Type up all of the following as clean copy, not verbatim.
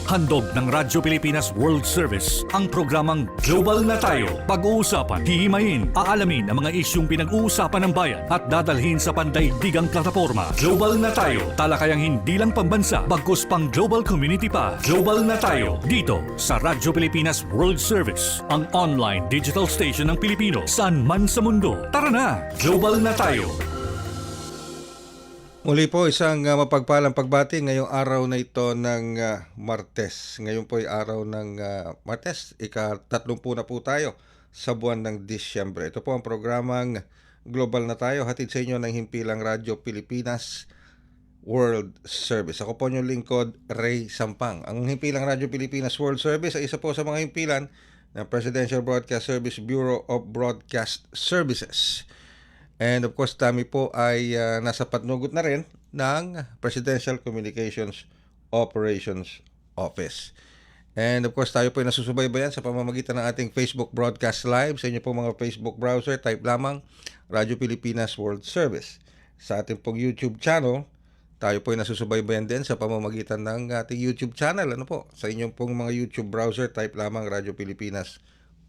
Handog ng Radyo Pilipinas World Service ang programang Global na Tayo. Pag-uusapan, hihimayin, aalamin ang mga isyung pinag-uusapan ng bayan at dadalhin sa pandaigdigang plataforma. Global na Tayo, talakayang hindi lang pambansa, bagkus pang global community pa. Global na Tayo, dito sa Radyo Pilipinas World Service, ang online digital station ng Pilipino saan man sa mundo. Tara na, Global na Tayo! Muli po isang mapagpalang pagbati ngayong araw na ito ng Martes. Ngayon po ay araw ng Martes, ika-30 na po tayo sa buwan ng Disyembre. Ito po ang programang Global na Tayo, hatid sa inyo ng Himpilang Radyo Pilipinas World Service. Ako po yung lingkod, Ray Sampang. Ang Himpilang Radyo Pilipinas World Service ay isa po sa mga himpilan ng Presidential Broadcast Service Bureau of Broadcast Services. And of course, kami po ay nasa patnugot na rin ng Presidential Communications Operations Office. And of course, tayo po ay nasusubaybayan sa pamamagitan ng ating Facebook Broadcast Live. Sa inyo po mga Facebook browser, type lamang Radyo Pilipinas World Service. Sa ating pong YouTube channel, tayo po ay nasusubaybayan din sa pamamagitan ng ating YouTube channel. Ano po? Sa inyong pong mga YouTube browser, type lamang Radyo Pilipinas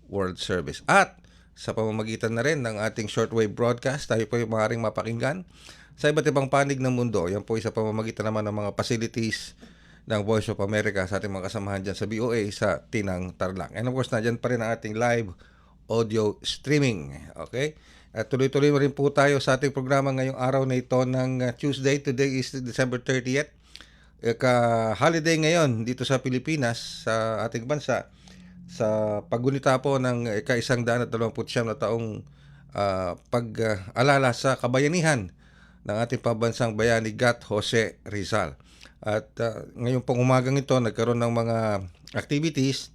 World Service. At sa pamamagitan na rin ng ating shortwave broadcast, tayo po ay maaaring mapakinggan sa iba't ibang panig ng mundo. Yan po ay sa pamamagitan naman ng mga facilities ng Voice of America sa ating mga kasamahan dyan sa BOA sa Tinang, Tarlac. And of course, nandyan pa rin ang ating live audio streaming. Okay? At tuloy-tuloy rin po tayo sa ating programa ngayong araw na ito ng Tuesday. Today is December 30th. Ka-holiday ngayon dito sa Pilipinas, sa ating bansa, sa paggunita po ng ika-129 na taong pag-alala sa kabayanihan ng ating pambansang bayani Gat Jose Rizal. At ngayon pong umagang ito, nagkaroon ng mga activities,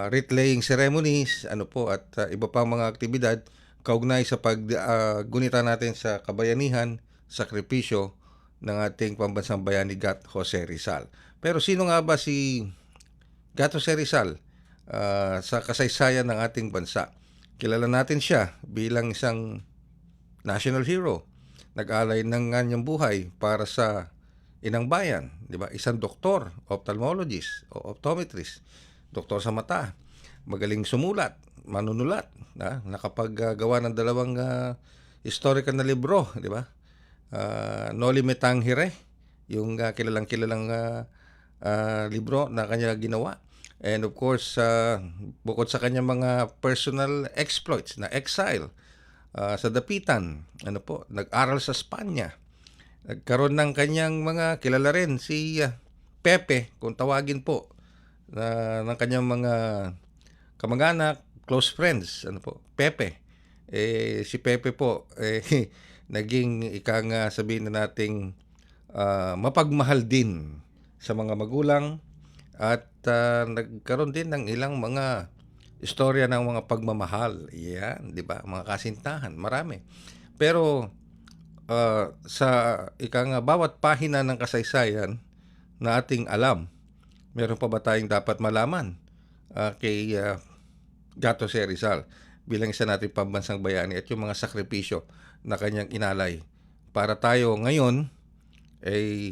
wreath-laying ceremonies, at iba pang mga aktibidad kaugnay sa paggunita natin sa kabayanihan, sakripisyo ng ating pambansang bayani Gat Jose Rizal. Pero sino nga ba si Gat Jose Rizal? Sa kasaysayan ng ating bansa. Kilala natin siya bilang isang national hero. Nag-alay ng kanyang buhay para sa inang bayan, di ba? Isang doktor, ophthalmologist o optometrist, doktor sa mata, magaling sumulat, manunulat, nakapaggawa ng dalawang historical na libro, di ba? Noli Me Tangere, yung kilalang libro na kanya ginawa. And of course, bukod sa kanyang mga personal exploits na exile sa dapitan, nag-aral sa Espanya. Nagkaroon ng kanyang mga kilala rin si Pepe, kung tawagin po, ng kanyang mga kamag-anak, close friends, Pepe. Si Pepe po naging sabihin na nating mapagmahal din sa mga magulang. At nagkaroon din ng ilang mga istorya ng mga pagmamahal. Yan, di ba? Mga kasintahan, marami. Pero sa bawat pahina ng kasaysayan na ating alam, meron pa ba tayong dapat malaman kay Gat Jose Rizal bilang isa nating pambansang bayani at yung mga sakripisyo na kanyang inalay para tayo ngayon ay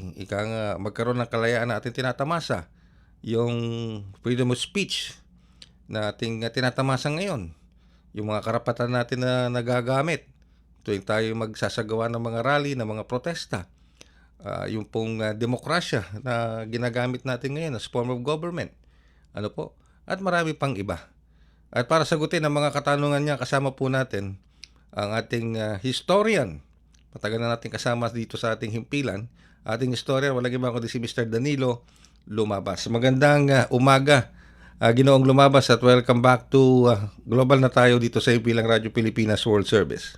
magkaroon ng kalayaan na ating tinatamasa. Yung freedom of speech na ating tinatamasa ngayon, yung mga karapatan natin na nagagamit tuwing tayo magsasagawa ng mga rally, ng mga protesta, yung pong demokrasya na ginagamit natin ngayon as form of government, at marami pang iba. At para sagutin ang mga katanungan niya, kasama po natin ang ating historian. Matagal na natin kasama dito sa ating himpilan. Ating historian, walang iba kundi si Mr. Danilo Lumabas. Magandang umaga, Ginoong Lumabas, at welcome back to Global na Tayo dito sa Himpilang Radyo Pilipinas World Service.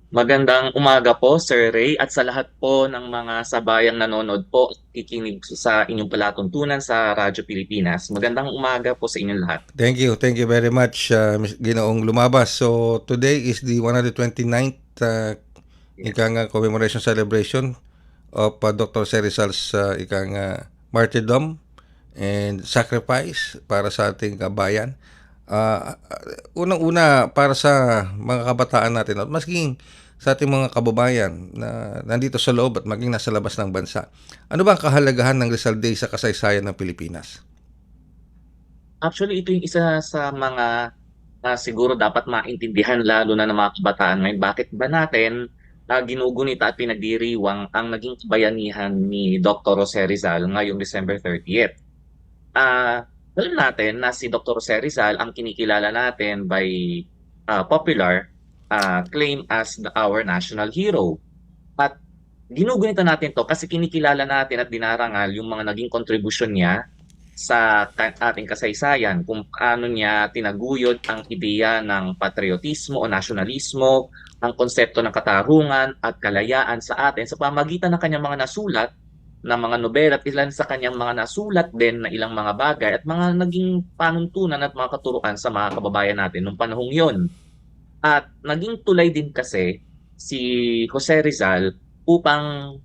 Magandang umaga po, Sir Ray, at sa lahat po ng mga sabayang nanonood po, kikinig sa inyong palatuntunan sa Radyo Pilipinas. Magandang umaga po sa inyong lahat. Thank you very much, Ginoong Lumabas. So today is the 129th commemoration celebration of Dr. Rizal's martyrdom and sacrifice para sa ating bayan. Unang-una para sa mga kabataan natin, at masking sa ating mga kababayan na nandito sa loob at maging nasa labas ng bansa. Ano ba ang kahalagahan ng Rizal Day sa kasaysayan ng Pilipinas? Actually, ito yung isa sa mga siguro dapat maintindihan lalo na ng mga kabataan ngayon. Bakit ba natin ginugunita at pinagdiriwang ang naging kabayanihan ni Dr. Jose Rizal ngayong December 30th? Alam natin na si Dr. Jose Rizal ang kinikilala natin by popular claim as our national hero. At ginugunita natin to kasi kinikilala natin at dinarangal yung mga naging kontribusyon niya sa ating kasaysayan, kung paano niya tinaguyod ang ideya ng patriotismo o nasyonalismo, ang konsepto ng katarungan at kalayaan sa atin sa pamagitan ng kanyang mga nasulat na mga nobela at ilan sa kanyang mga nasulat din na ilang mga bagay at mga naging panuntunan at mga katuruan sa mga kababayan natin noong panahong yon. At naging tulay din kasi si Jose Rizal upang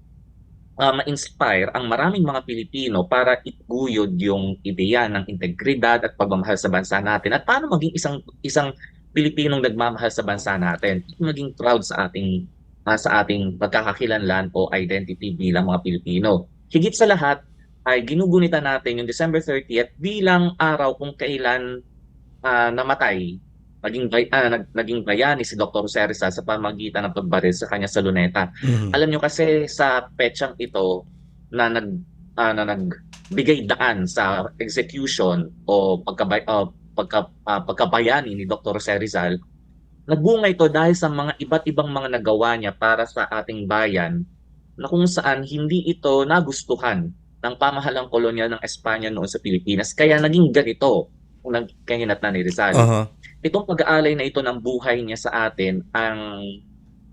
ma-inspire ang maraming mga Pilipino para itguyod yung ideya ng integridad at pagmamahal sa bansa natin at paano maging isang Pilipinong nagmamahal sa bansa natin, maging proud sa ating pagkakakilanlan o identity bilang mga Pilipino. Higit sa lahat ay ginugunita natin yung December 30th bilang araw kung kailan namatay, naging bayani si Dr. Jose Rizal sa pamagitan ng pagbaril sa kanya sa Luneta. Alam nyo kasi sa petsang ito na nagbigay daan sa execution o pagkabayani ni Dr. Jose Rizal, nagbunga ito dahil sa mga iba't ibang mga nagawa niya para sa ating bayan na kung saan hindi ito nagustuhan ng pamahalang kolonyal ng Espanya noon sa Pilipinas. Kaya naging ganito kung nagkahinatnan ni Rizal. Itong pag-aalay na ito ng buhay niya sa atin ang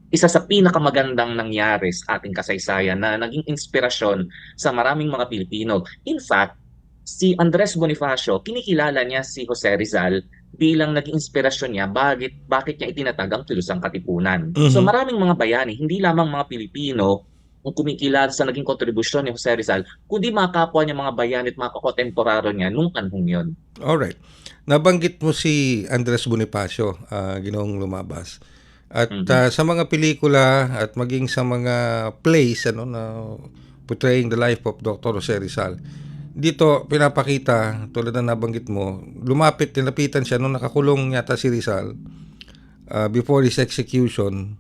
isa sa pinakamagandang nangyari sa ating kasaysayan na naging inspirasyon sa maraming mga Pilipino. In fact, si Andres Bonifacio, kinikilala niya si Jose Rizal bilang naging inspirasyon niya bakit niya itinatag ang Kilusang Katipunan. So maraming mga bayani, hindi lamang mga Pilipino ang kumikilala sa naging kontribusyon ni Jose Rizal, kundi mga kapwa niya mga bayani at mga kakontemporaryo niya nung panahong yun. Alright. Nabanggit mo si Andres Bonifacio, Ginoong Lumabas. At sa mga pelikula at maging sa mga plays na portraying the life of Dr. Jose Rizal, dito pinapakita, tulad na nabanggit mo, nilapitan siya nung nakakulong yata si Rizal before his execution.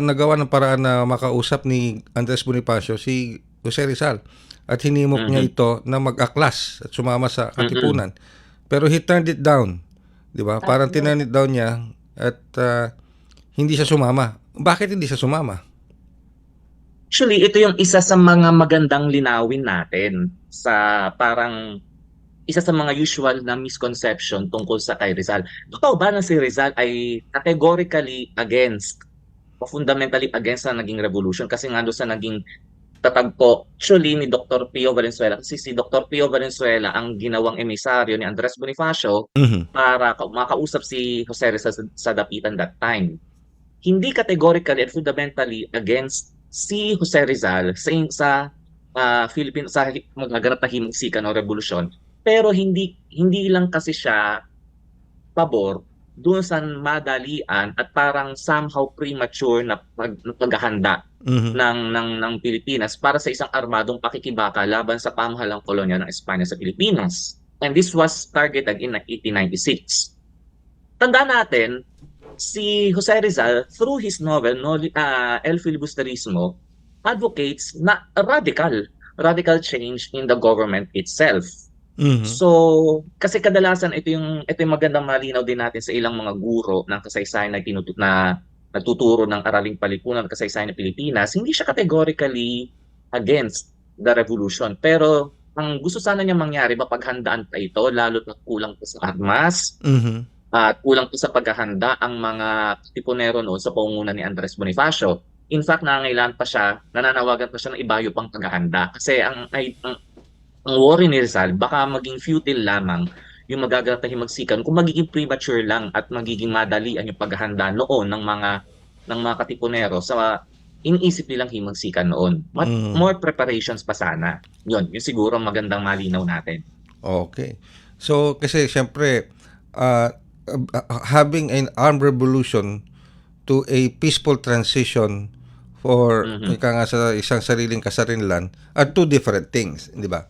Nagawa ng paraan na makausap ni Andres Bonifacio si Jose Rizal at hinimok niya ito na mag-aklas at sumama sa katipunan. Pero he turned it down, di ba? Parang tinurn it down niya at hindi siya sumama. Bakit hindi siya sumama? Actually, ito yung isa sa mga magandang linawin natin sa parang isa sa mga usual na misconception tungkol sa kay Rizal. Totoo ba na si Rizal ay categorically against o fundamentally against sa naging revolution kasi nga doon sa naging tatagpo actually ni Dr. Pio Valenzuela, kasi si Dr. Pio Valenzuela ang ginawang emisaryo ni Andres Bonifacio para makausap si Jose Rizal sa dapitan that time. Hindi categorically and fundamentally against si Jose Rizal sa Philippines sa magaganap na himagsikan o revolusyon, pero hindi lang kasi siya pabor doon sa madalian at parang somehow premature na paghahanda ng Pilipinas para sa isang armadong pakikibaka laban sa pamahalang kolonya ng Espanya sa Pilipinas. And this was targeted in 1896. Tandaan natin, si Jose Rizal, through his novel El Filibusterismo, advocates na radical change in the government itself. So, kasi kadalasan ito yung magandang malinaw din natin sa ilang mga guro ng kasaysayan na nagtuturo ng araling palipunan ng kasaysayan ng Pilipinas, hindi siya categorically against the revolution. Pero ang gusto sana niya mangyari, mapaghandaan pa ito, lalo na kulang pa sa armas, at kulang pa sa paghahanda ang mga tipunero noon sa pangunguna ni Andres Bonifacio. In fact, nananawagan pa siya ng ibayo pang paghahanda. Kasi ang worry ni Rizal, baka maging futile lamang yung magaganap na himagsikan kung magiging premature lang at magiging madalian yung paghahanda noon ng mga katipunero sa iniisip nilang himagsikan noon. But more preparations pa sana. Yun siguro magandang malinaw natin. Okay. So, kasi siyempre, having an armed revolution to a peaceful transition for Mhm. ika nga sa isang sariling kasarinlan are two different things, di ba?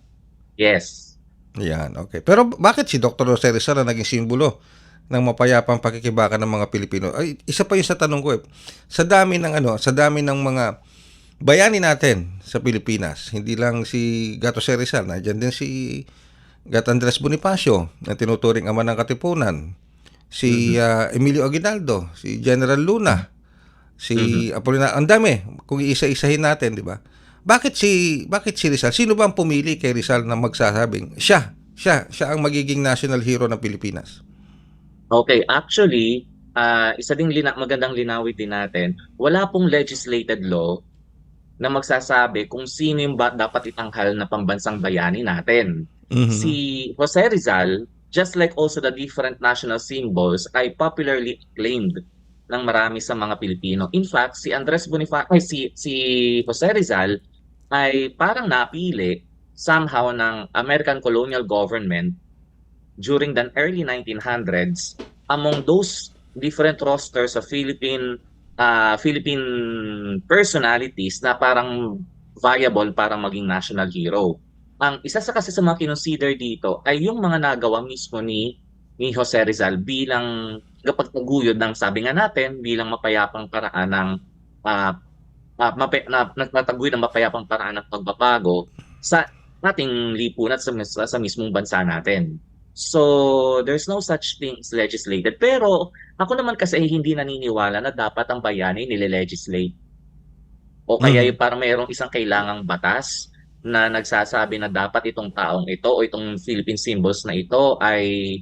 Yes. Yan, okay. Pero bakit si Dr. Jose Rizal ang naging simbolo ng mapayapang pakikibaka ng mga Pilipino? Ay, isa pa yung sa tanong ko eh. Sa dami ng mga bayani natin sa Pilipinas, hindi lang si Gato Jose Rizal, nandiyan din si Gat Andres Bonifacio na tinuturing ama ng Katipunan, si Emilio Aguinaldo, si General Luna, si Apolinar, ang dami kung iisa-isahin natin, di ba? Bakit si Rizal? Sino ba ang pumili kay Rizal na magsasabing siya ang magiging national hero ng Pilipinas? Okay, actually, isa ding magandang linawin din natin, wala pong legislated law na magsasabi kung sino yung dapat itanghal na pambansang bayani natin. Mhm. Si Jose Rizal, just like also the different national symbols, ay popularly acclaimed ng marami sa mga Pilipino. In fact, si si Jose Rizal ay parang napili somehow ng American colonial government during the early 1900s among those different rosters of Philippine personalities na parang viable para maging national hero. Ang isa sa kasi sa mga kinonsider dito ay yung mga nagawa mismo ni Jose Rizal bilang kapagtaguyod ng, sabi nga natin, bilang mapayapang paraan ng nagtataguyod ng mapayapang paraan ng pagbabago sa ating lipunan sa mismong bansa natin. So, there's no such thing as legislated. Pero, ako naman kasi hindi naniniwala na dapat ang bayani nile-legislate. O kaya Mhm. yung parang mayroong isang kailangang batas na nagsasabi na dapat itong taong ito o itong Philippine symbols na ito ay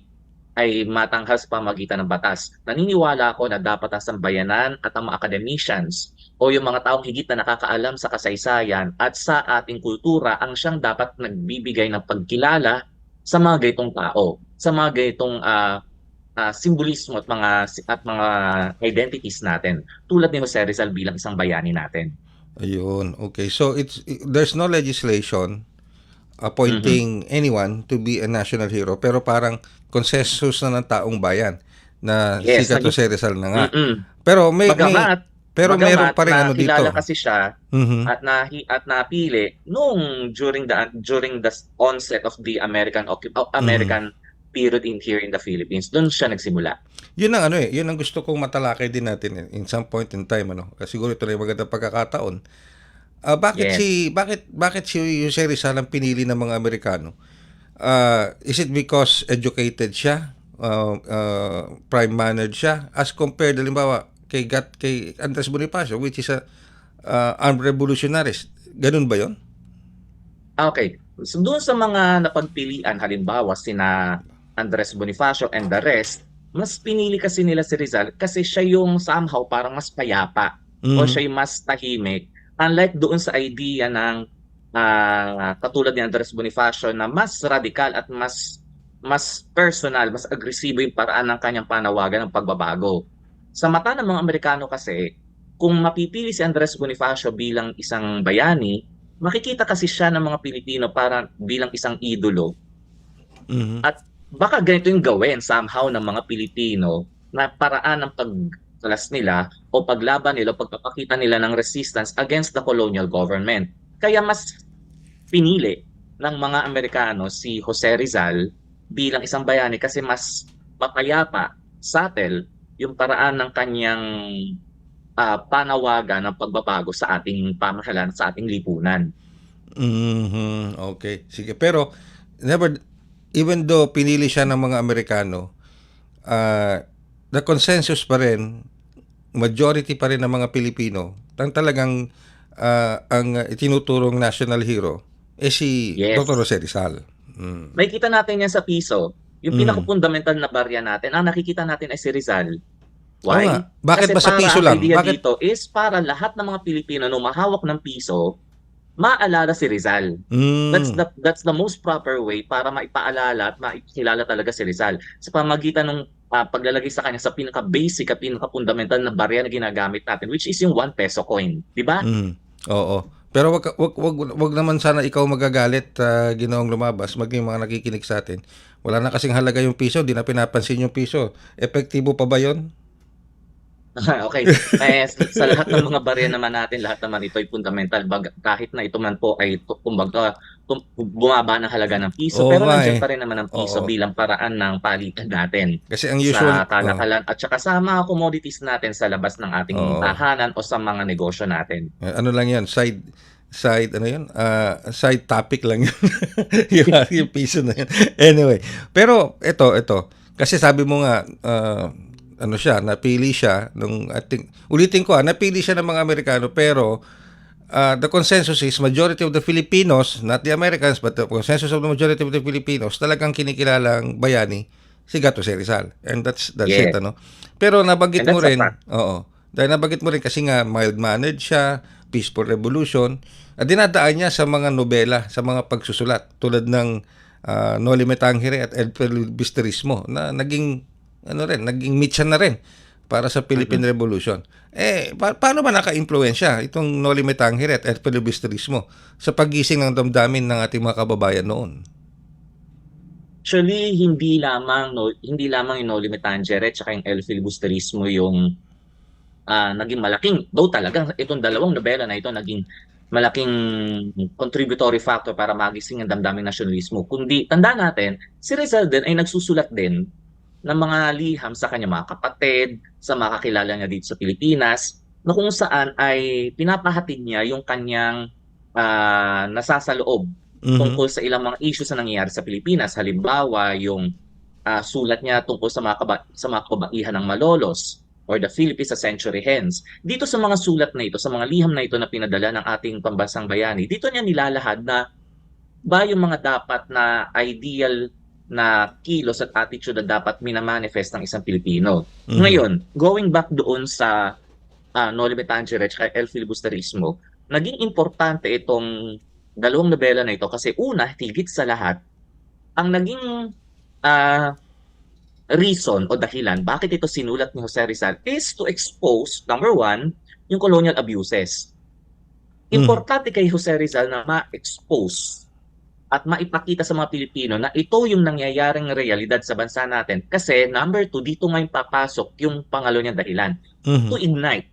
matanghal sa pamagitan ng batas. Naniniwala ako na dapat ang sambayanan at ang mga academicians o yung mga taong higit na nakakaalam sa kasaysayan at sa ating kultura ang siyang dapat nagbibigay ng pagkilala sa mga gaytong tao, sa mga gaytong simbolismo at mga identities natin, tulad ni Jose Rizal bilang isang bayani natin. Ayun. Okay. So there's no legislation Mhm. appointing anyone to be a national hero, pero parang consensus na ng taong bayan na si Yes, Gato Jose Rizal na nga. mm. Pero may Bagamat pero meron bagamat pa rin ano nakilala dito. kasi siya Mhm. at napili noong during the onset of the Mhm. American period in here in the Philippines. Doon siya nagsimula. Yun ang ano eh, yun ang gusto kong matalakay din natin in some point in time ano. Kasi siguro ito na yung magandang pagkakataon. Yes. Bakit si Jose Rizal ang pinili ng mga Amerikano? Is it because educated siya? Prime-mannered siya as compared halimbawa kay Andres Bonifacio, which is a armed revolutionaries. Ganun ba 'yon? Okay. So doon sa mga napagpilian, halimbawa sina Andres Bonifacio and the rest, mas pinili kasi nila si Rizal kasi siya yung somehow parang mas payapa o Mhm. siya yung mas tahimik. Unlike doon sa idea ng katulad ni Andres Bonifacio na mas radikal at mas personal, mas agresibo yung paraan ng kanyang panawagan ng pagbabago. Sa mata ng mga Amerikano kasi, kung mapipili si Andres Bonifacio bilang isang bayani, makikita kasi siya ng mga Pilipino para bilang isang idolo. Mhm. At baka ganito yung gawin somehow ng mga Pilipino na paraan ng pagkalas nila o paglaban nila o pagpapakita nila ng resistance against the colonial government. Kaya mas pinili ng mga Amerikano si Jose Rizal bilang isang bayani kasi mas mapayapa, subtle, yung paraan ng kanyang panawagan ng pagbabago sa ating pamahalaan, sa ating lipunan. Mhm. Okay. Sige, pero never even though pinili siya ng mga Amerikano, the consensus pa rin, majority pa rin ng mga Pilipino, talagang ang itinuturong national hero si Dr. Yes. Jose Rizal. Mm. May kita natin yan sa piso. Yung Mm. pinaka-fundamental na barya natin, ang nakikita natin ay si Rizal. Oo nga. Why? Bakit Kasi ba sa para piso ang lang? idea Bakit? dito is para lahat ng mga Pilipino na mahawak ng piso, maalala si Rizal. Mm. That's the most proper way para maipaalala at maikilala talaga si Rizal sa pamagitan ng paglalagay sa kanya sa pinaka-basic at pinaka-fundamental na barya na ginagamit natin, which is yung 1 peso coin. Di ba? Mm. Oo. Pero wag naman sana ikaw magagalit, Ginoong Lumabas, maging mga nakikinig sa atin. Wala na kasing halaga yung piso, di na pinapansin yung piso. Epektibo pa ba 'yon? Okay. Sa lahat ng mga barya naman natin, lahat naman ito ay fundamental kahit na ito man po ay kumbaga bumaba ng halaga ng piso, Oo pero nga nandiyan eh. pa rin naman ang piso Oo. bilang paraan ng palitan natin Kasi ang usual, sa kalakalan at saka sa mga commodities natin sa labas ng ating oo. tahanan o sa mga negosyo natin. Ano lang 'yan, side ano 'yun, side topic lang 'yun. Yung piso na 'yun. Anyway, pero ito, kasi sabi mo nga, ano siya, napili siya nung I think ulitin ko, napili siya ng mga Amerikano pero the consensus is majority of the Filipinos, not the Americans, but the consensus of the majority of the Filipinos, talagang kinikilalang bayani si Gato C. Rizal. And that's it, Yes, ano. Pero nabanggit and mo that's a rin, fact. oo. Dahil nabanggit mo rin kasi nga mild-mannered siya, peaceful revolution, at dinadaan niya sa mga nobela, sa mga pagsusulat tulad ng Noli Me Tangere at El Filibusterismo na naging mitsan na rin para sa Mhm. Philippine Revolution. Paano ba naka-impluwensya itong Noli Me Tangere at El Filibusterismo sa paggising ng damdamin ng ating mga kababayan noon? Actually, hindi lamang yung Noli Me Tangere at saka yung El Filibusterismo yung naging malaking, though talagang itong dalawang nobela na ito naging malaking contributory factor para magising ang damdaming nasyonalismo. Kundi, tanda natin, si Rizal din ay nagsusulat din ng mga liham sa kanyang mga kapatid, sa mga kakilala niya dito sa Pilipinas, na kung saan ay pinapahatid niya yung kanyang nasasaloob Mhm. tungkol sa ilang mga issues na nangyayari sa Pilipinas. Halimbawa, yung sulat niya tungkol sa mga kababaihan ng Malolos or the Philippines a century hence. Dito sa mga sulat na ito, sa mga liham na ito na pinadala ng ating pambansang bayani, dito niya nilalahad na ba yung mga dapat na ideal na kilos at attitude na dapat minamanifest ng isang Pilipino. Mhm. Ngayon, going back doon sa Noli Me Tangere at El Filibusterismo, naging importante itong dalawang nobela na ito kasi una, higit sa lahat, ang naging ah, reason o dahilan bakit ito sinulat ni Jose Rizal is to expose, number one, yung colonial abuses. Mhm. Importante kay Jose Rizal na ma-expose at maipakita sa mga Pilipino na ito yung nangyayaring realidad sa bansa natin. Kasi number two, dito ngayon papasok yung pangalo niyang dahilan to Mhm. ignite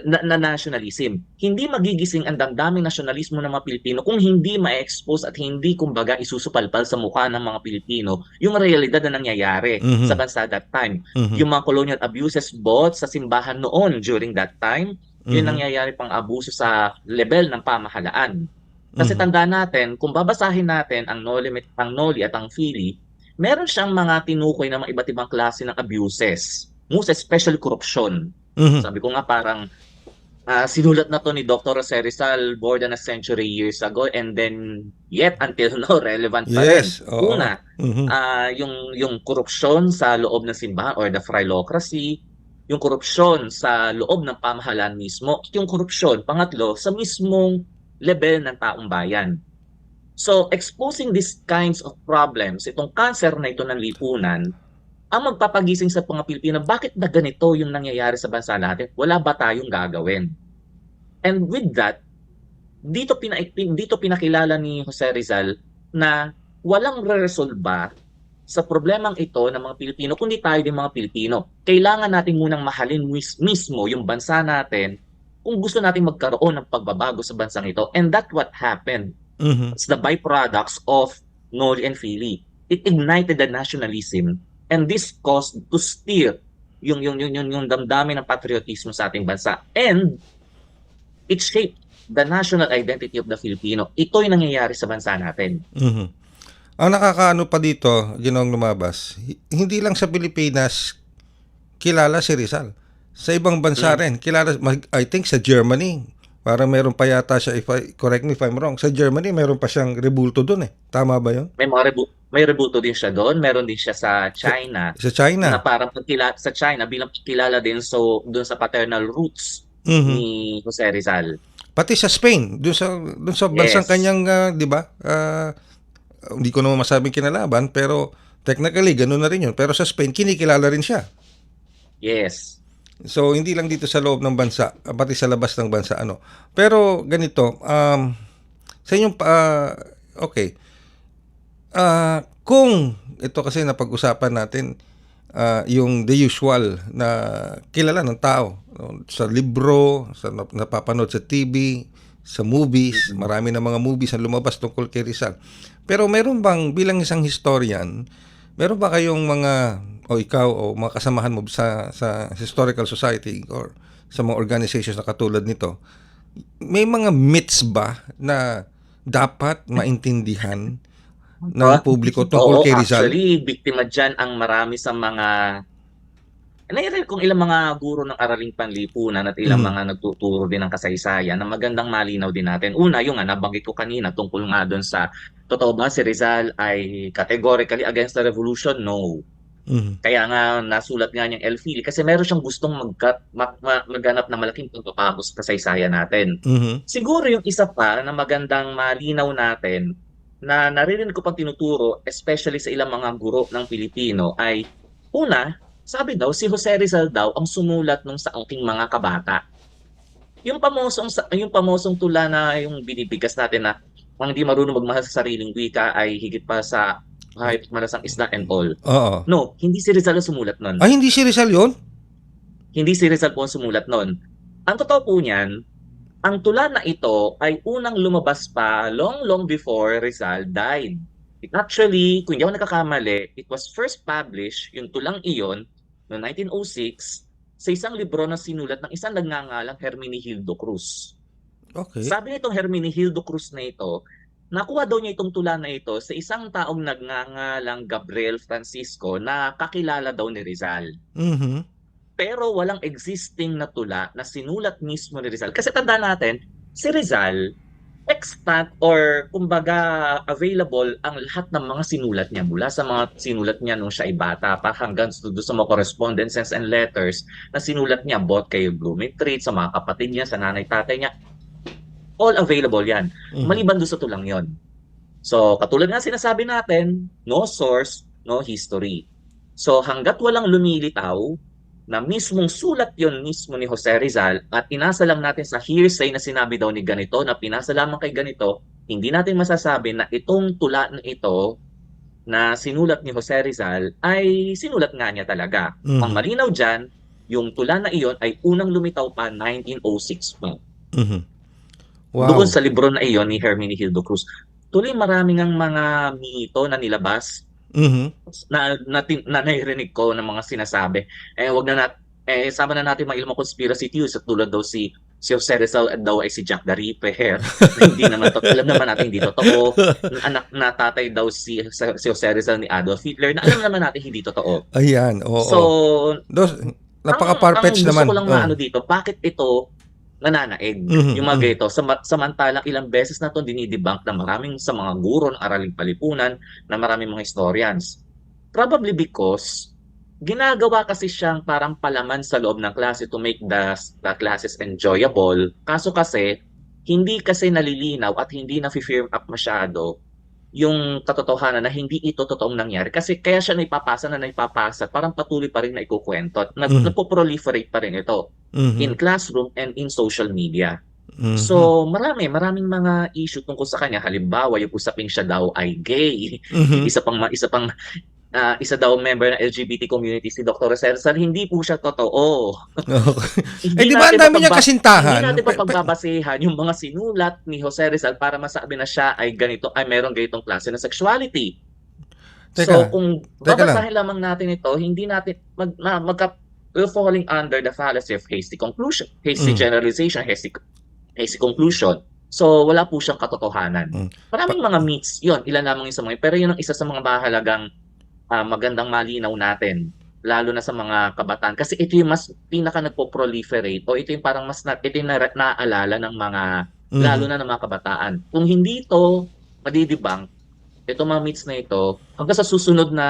na nationalism. Hindi magigising ang damdaming nasyonalismo ng mga Pilipino kung hindi ma-expose at hindi kumbaga isusupalpal sa mukha ng mga Pilipino yung realidad na nangyayari sa Mhm. bansa that time. Mhm. Yung mga colonial abuses both sa simbahan noon during that time, yung Mhm. nangyayari pang abuso sa level ng pamahalaan. Kasi Mhm. tanda natin, kung babasahin natin ang Noli at ang Fili, meron siyang mga tinukoy na mga iba't ibang klase ng abuses, most especially corruption. Mhm. Sabi ko nga parang sinulat na 'to ni Dr. Jose Rizal more than a century years ago and then yet until now relevant pa rin. Yes, oo. Una, Mhm. yung korupsyon sa loob ng simbahan or the phylocracy, yung korupsyon sa loob ng pamahalaan mismo, at yung korupsyon, pangatlo, sa mismong level ng taong bayan. So, exposing these kinds of problems, itong cancer na ito ng lipunan, ang magpapagising sa mga Pilipino, bakit na ganito yung nangyayari sa bansa natin? Wala ba tayong gagawin? And with that, dito pinakilala ni Jose Rizal na walang reresolba sa problemang ito ng mga Pilipino, kundi tayo din mga Pilipino. Kailangan natin munang mahalin mismo yung bansa natin kung gusto natin magkaroon ng pagbabago sa bansang ito. And that's what happened. Mhm. It's the byproducts of Noli and Fili. It ignited the nationalism and this caused to steer yung damdamin ng patriotismo sa ating bansa. And it shaped the national identity of the Filipino. Ito yung nangyayari sa bansa natin. Mhm. Ang nakakaano pa dito, Ginoong Lumabas, hindi lang sa Pilipinas kilala si Rizal. Sa ibang bansa Mm. rin, kilala, I think sa Germany, parang meron pa yata siya, correct me if I'm wrong, sa Germany meron pa siyang rebulto doon eh. Tama ba yun? May rebuto din siya doon. Meron din siya sa Sa, China sa na China. parang sa China bilang pagkilala din doon sa paternal roots Mhm. ni Jose Rizal. Pati sa Spain, doon sa bansang Yes. kanyang, 'di ba? Hindi ko naman masabing kinalaban, pero technically ganoon na rin 'yun. Pero sa Spain kinikilala rin siya. Yes. So hindi lang dito sa loob ng bansa, pati sa labas ng bansa ano. Pero ganito, sa inyong okay. Kung ito kasi napag-usapan natin, yung the usual na kilala ng tao, no? Sa libro, sa napapanood sa TV, sa movies, marami na mga movies ang lumabas tungkol kay Rizal. Pero meron bang, bilang isang historian, meron ba kayong mga, o ikaw o mga kasamahan mo sa historical society or sa mga organizations na katulad nito, may mga myths ba na dapat maintindihan ng publiko tungkol Oo, kay Rizal? actually, biktima dyan ang marami sa mga nairal kung ilang mga guro ng araling panlipunan at ilang Mhm. mga nagtuturo din ng kasaysayan na magandang malinaw din natin. Una, yung nga, nabanggit ko kanina tungkol nga doon sa totoo ba si Rizal ay categorically against the revolution? No. Mhm. Kaya nga nasulat nga niyang El Fili kasi meron siyang gustong magganap ng malaking pagbabago sa kasaysayan natin. Mhm. Siguro yung isa pa na magandang malinaw natin na naririnig ko pang tinuturo, especially sa ilang mga guro ng Pilipino ay una, sabi daw si Jose Rizal daw ang sumulat nung sa aking mga kabata. Yung pamosong tula na yung binibigas natin na ang hindi marunong magmahal sa sariling wika ay higit pa sa kahit malasang isda and all. Oo. No, hindi si Rizal ang sumulat nun. Ay, hindi si Rizal yun? Hindi si Rizal po ang sumulat nun. Ang totoo po niyan, ang tula na ito ay unang lumabas pa long before Rizal died. Actually, kung hindi ako nagkakamali, it was first published, yung tulang iyon, noong 1906, sa isang libro na sinulat ng isang nagngangalang Hermenegildo Cruz. Okay. Sabi nitong Hermenegildo Cruz na ito, nakuha daw niya itong tula na ito sa isang taong nagngangalang Gabriel Francisco na kakilala daw ni Rizal. Mhm. Pero walang existing na tula na sinulat mismo ni Rizal. Kasi tandaan natin, si Rizal, extant or kumbaga available ang lahat ng mga sinulat niya mula sa mga sinulat niya nung siya ay bata pa hanggang sa mga correspondences and letters na sinulat niya both kay Blumentritt, sa mga kapatid niya, sa nanay tatay niya. All available yan. Mhm. Maliban doon sa tulang yon. So, katulad nga sinasabi natin, no source, no history. So, hanggat walang lumilitaw na mismong sulat yon mismo ni Jose Rizal at inasa lang natin sa hearsay na sinabi daw ni ganito, na pinasa lamang kay ganito, hindi natin masasabi na itong tula na ito na sinulat ni Jose Rizal ay sinulat nga niya talaga. Mhm. Ang malinaw dyan, yung tula na iyon ay unang lumitaw pa 1906 pa. Mhm. Wow. Doon sa libro na iyon ni Hermenegildo Cruz. Tuloy maraming ang mga mito na nilabas Mhm. na naririnig ko ng mga sinasabi. Sama na natin mga ilang conspiracy theories at tulad daw si Jose Rizal daw ay si Jack the Ripper. Hindi naman alam naman natin hindi totoo. Anak na tatay daw si Jose Rizal ni Adolf Hitler na alam naman natin hindi totoo. Ayan, oo. So, Napaka-farfetched naman. Gusto ko lang maano dito, bakit ito nananaig? Mhm, Yung mga ganito, samantalang ilang beses na ito dinidebunk ng maraming sa mga guro ng araling palipunan, na maraming mga historians. Probably because ginagawa kasi siyang parang palaman sa loob ng klase to make the classes enjoyable. Kaso kasi, hindi kasi nalilinaw at hindi na-firm up masyado yung katotohanan na hindi ito totoong nangyari. Kasi kaya siya naipapasa, parang patuloy pa rin na ikukwento. Nagpo-proliferate pa rin ito in classroom and in social media. Mhm. So, maraming mga issue tungkol sa kanya. Halimbawa, yung usaping siya daw ay gay. Mhm. Isa daw member ng LGBT community si Dr. Rizal, hindi po siya totoo. Okay. Eh, di ba ang dami niya kasintahan? Hindi natin pa pagbabasehan yung mga sinulat ni Jose Rizal para masabi na siya ay ganito, ay meron ganitong klase ng sexuality. So, kung teka lang. babasahin lamang natin ito, hindi natin we're falling under the fallacy of hasty conclusion, hasty generalization, hasty conclusion. So, wala po siyang katotohanan. Maraming mga myths, yun, ilan lamang yung sa mga, pero yun ang isa sa mga mahalagang magandang malinaw natin, lalo na sa mga kabataan. Kasi ito yung mas pinaka nagpo-proliferate o ito yung parang ito yung naaalala ng mga, lalo na ng mga kabataan. Kung hindi ito madidibang, itong mga myths na ito, hanggang sa susunod na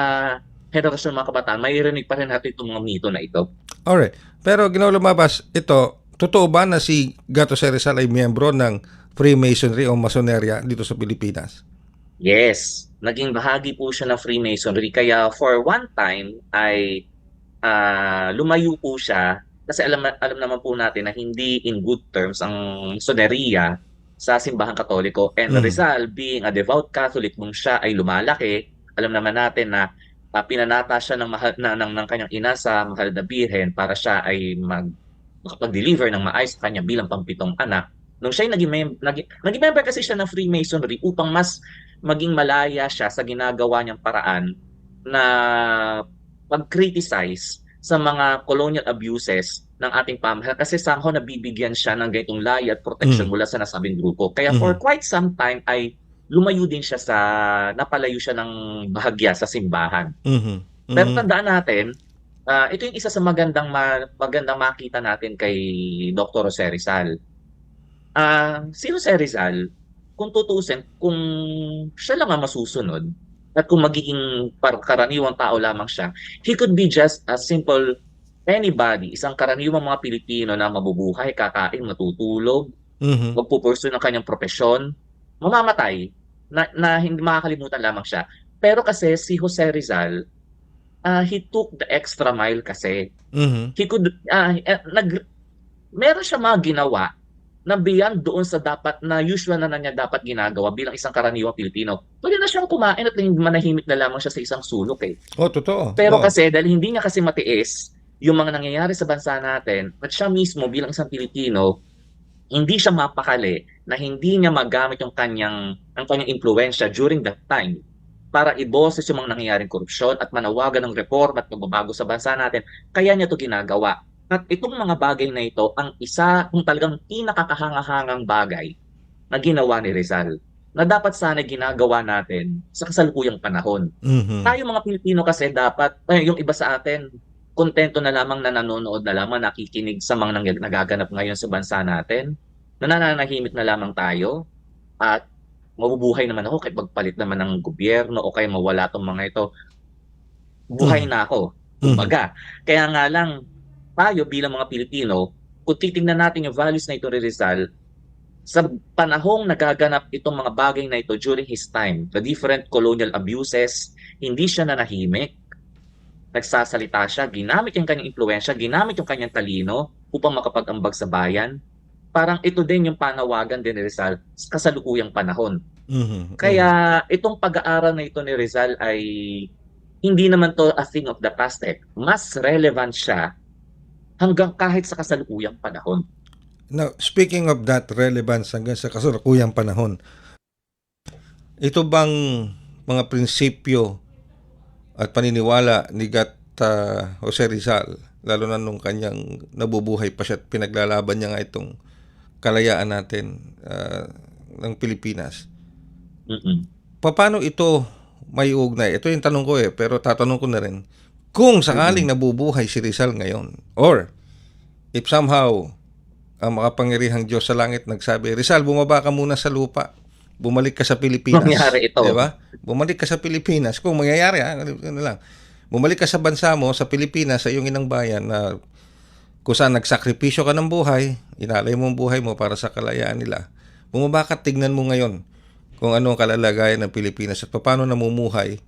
henerasyon ng mga kabataan, mayirinig pa rin natin itong mga mito na ito. Alright. Pero ginawa lumabas, ito, totoo ba na si Gato Rizal ay miyembro ng Freemasonry o Masoneria dito sa Pilipinas? Yes, naging bahagi po siya ng Freemasonry. Kaya for one time ay lumayo po siya kasi alam naman po natin na hindi in good terms ang Masoneria sa simbahang Katoliko. And Rizal, being a devout Catholic, nung siya ay lumalaki, alam naman natin na pinanata siya ng mahal ng kanyang ina sa mahal na birhen para siya ay makapag-deliver ng maayos sa kanya bilang pampitong anak. Nung siya ay naging member kasi siya ng Freemasonry upang mas maging malaya siya sa ginagawa niyang paraan na pag-criticize sa mga colonial abuses ng ating pamahalaan kasi somehow nabibigyan siya ng ganitong laya at protection mula sa nasabing grupo. Kaya for quite some time ay lumayo din siya napalayo siya ng bahagya sa simbahan. Pero tandaan natin, ito yung isa sa magandang makita natin kay Dr. Jose Rizal. Si Jose Rizal, kung tutusin, kung siya lang ang masusunod, at kung magiging karaniwang tao lamang siya, he could be just a simple anybody, isang karaniwang mga Pilipino na mabubuhay, kakain, matutulog, magpupursue ng kanyang propesyon, mamamatay, na hindi makakalimutan lamang siya. Pero kasi si Jose Rizal, he took the extra mile kasi. He could, meron siya mga ginawa na beyond doon sa dapat na usual na niya dapat ginagawa bilang isang karaniwang Pilipino. Pwede na siyang kumain at manahimik na lamang siya sa isang sulok eh. Totoo. Pero kasi dahil hindi niya kasi matiis yung mga nangyayari sa bansa natin at siya mismo bilang isang Pilipino, hindi siya mapakali na hindi niya magamit ang kanyang impluwensya during that time para iboses yung mga nangyayaring korupsyon at manawagan ng reforma at pagbabago sa bansa natin. Kaya niya ito ginagawa. At itong mga bagay na ito, ang isa kung talagang pinakakahangahangang bagay na ginawa ni Rizal na dapat sana ginagawa natin sa kasalukuyang panahon. Tayo mga Pilipino kasi dapat, yung iba sa atin, kontento na lamang na nanonood na lamang, nakikinig sa mga nagaganap ngayon sa bansa natin, nananahimik na lamang tayo, at mabubuhay naman ako kahit magpalit naman ng gobyerno o kaya mawala tong mga ito. Buhay na ako, kumbaga. Kaya nga lang, tayo bilang mga Pilipino, kung titingnan natin yung values na ito ni Rizal, sa panahong nagaganap itong mga bagay na ito during his time, the different colonial abuses, hindi siya nanahimik, nagsasalita siya, ginamit yung kanyang impluensya, ginamit yung kanyang talino upang makapag-ambag sa bayan. Parang ito din yung panawagan din ni Rizal sa kasalukuyang panahon. Kaya itong pag-aaral na ito ni Rizal ay hindi naman to a thing of the past eh. Mas relevant siya hanggang kahit sa kasalukuyang panahon. Now, speaking of that relevance hanggang sa kasalukuyang panahon, ito bang mga prinsipyo at paniniwala ni Jose Rizal, lalo na nung kanyang nabubuhay pa siya at pinaglalaban niya nga itong kalayaan natin ng Pilipinas, paano ito may ugnay? Ito yung tanong ko pero tatanong ko na rin, kung sakaling nabubuhay si Rizal ngayon, or if somehow ang makapangyarihang Diyos sa langit nagsabi, Rizal, bumaba ka muna sa lupa, bumalik ka sa Pilipinas. Mangyari ito. Diba? Bumalik ka sa Pilipinas. Kung mangyayari, ano lang, bumalik ka sa bansa mo, sa Pilipinas, sa iyong inang bayan, na kung saan nagsakripisyo ka ng buhay, inalay mo ang buhay mo para sa kalayaan nila. Bumaba ka, tignan mo ngayon kung ano ang kalalagayan ng Pilipinas at paano namumuhay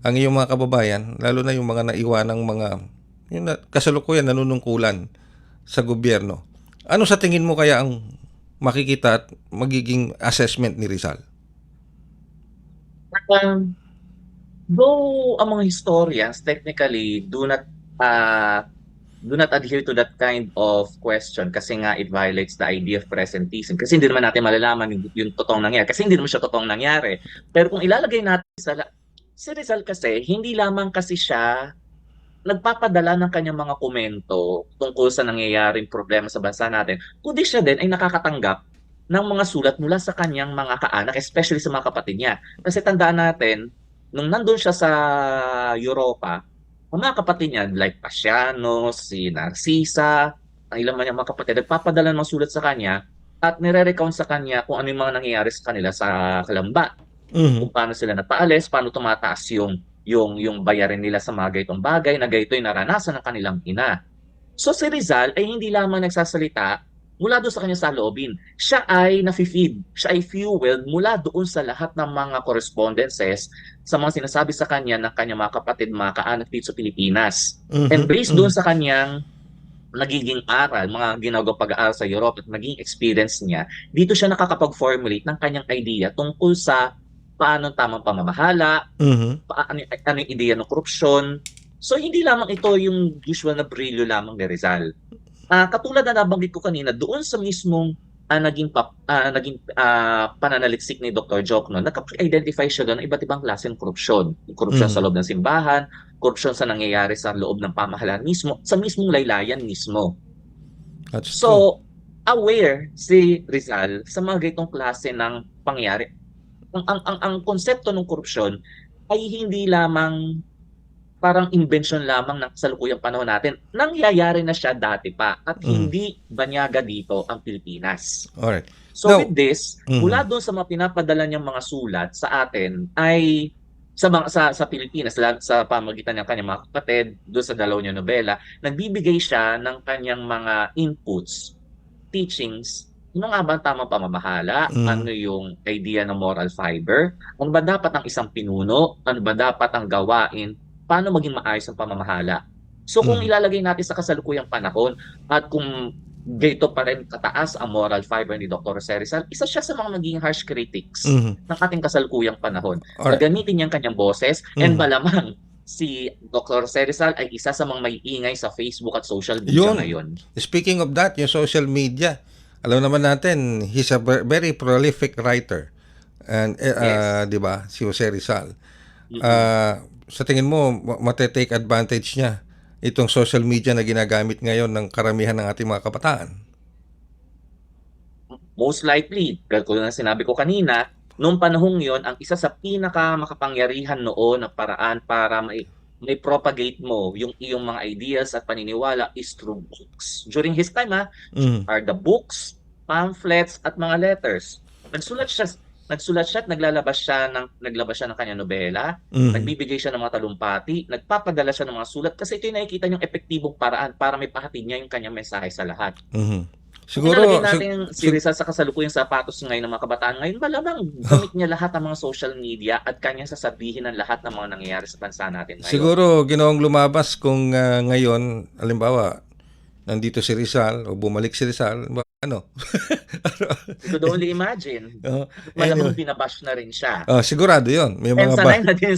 ang iyong mga kababayan, lalo na yung mga naiwanang yung kasalukuyan nanunungkulan sa gobyerno. Ano sa tingin mo kaya ang makikita at magiging assessment ni Rizal? Though ang mga historians technically do not adhere to that kind of question kasi nga it violates the idea of presentism. Kasi hindi naman natin malalaman yung totoong nangyari. Kasi hindi naman siya totoong nangyari. Pero kung ilalagay natin si Rizal kasi, hindi lamang kasi siya nagpapadala ng kanyang mga komento tungkol sa nangyayaring problema sa bansa natin, kundi siya din ay nakakatanggap ng mga sulat mula sa kanyang mga kaanak, especially sa mga kapatid niya. Kasi tandaan natin, nung nandun siya sa Europa, ang mga kapatid niya, like Pasiano, si Narcisa, ang ilang mga kapatid, nagpapadala ng mga sulat sa kanya at nire-recount sa kanya kung ano yung mga nangyayari sa kanila sa Kalamba. Kung paano sila napaalis, paano tumataas yung bayarin nila sa mga gaytong bagay na gayto'y naranasan ng kanilang ina. So si Rizal ay hindi lamang nagsasalita mula doon sa kanyang saloobin. Siya ay nafe-feed, siya ay fueled mula doon sa lahat ng mga correspondences sa mga sinasabi sa kanya ng kanyang mga kapatid, mga kaanak dito sa Pilipinas. And based doon sa kanyang nagiging aral, mga ginagawang pag-aaral sa Europe at naging experience niya, dito siya nakakapag-formulate ng kanyang idea tungkol sa paano tamang pamamahala, Mhm. ano yung ideya ng korupsyon. So hindi lamang ito yung usual na brilyo lamang ni Rizal. Katulad na nabanggit ko kanina, doon sa mismong pananaliksik ni Dr. Jokno, nagka-identify siya doon ng iba't ibang klaseng korupsyon. Korupsyon sa Mhm. loob ng simbahan, korupsyon sa nangyayari sa loob ng pamahalaan mismo, sa mismong laylayan mismo. That's true. So, aware si Rizal sa mga ganitong klase ng pangyayari. Ang konsepto ng korupsyon ay hindi lamang parang invention lamang ng kasalukuyang panahon natin. Nangyayari na siya dati pa at Mhm. hindi banyaga dito ang Pilipinas. Alright. So Now with this, mula mhm. doon sa mga pinapadala niyang mga sulat sa atin ay sa Pilipinas sa pamamagitan ng kanyang mga kapatid, doon sa dalawa niyang nobela, nagbibigay siya ng kanyang mga inputs, teachings, ano nga ba ang tamang pamamahala? Ano Mhm. yung idea ng moral fiber? Ano ba dapat ang isang pinuno? Ano ba dapat ang gawain? Paano maging maayos ang pamamahala? So kung Mhm. ilalagay natin sa kasalukuyang panahon at kung ganito pa rin kataas ang moral fiber ni Dr. Jose Rizal, isa siya sa mga naging harsh critics Mhm. ng ating kasalukuyang panahon. Alright. Gagamitin niyang kanyang boses and Mhm. malamang si Dr. Jose Rizal ay isa sa mga may ingay sa Facebook at social media Yun. ngayon. Speaking of that, yung social media, alam naman natin, he's a very prolific writer. And, Yes. 'di ba, si Jose Rizal. Mm-mm. Sa tingin mo, mate-take advantage niya itong social media na ginagamit ngayon ng karamihan ng ating mga kabataan? Most likely, katulad ng sinabi ko kanina, noong panahong yon ang isa sa pinakamakapangyarihan noon na paraan para may propagate mo yung iyong mga ideas at paniniwala is through books. During his time, Mhm. are the books, pamphlets, at mga letters. Nagsulat siya at naglabas siya ng kanyang nobela, Mhm. nagbibigay siya ng mga talumpati, nagpapadala siya ng mga sulat kasi ito yung nakikita niyong epektibong paraan para may pahatid niya yung kanyang mensahe sa lahat. Mhm. Kung ilalagay Siguro natin si Rizal sa kasalukuyang sapatos ngayon ng mga kabataan ngayon, malamang gamit niya lahat ng mga social media at kanyang sasabihin ng lahat ng mga nangyayari sa bansa natin ngayon. siguro ginawang lumabas kung ngayon, halimbawa, nandito si Rizal o bumalik si Rizal, ano? We could only imagine. Oo, Malamang anyway. binabash na rin siya. Sigurado 'yon. And May mga sanay na din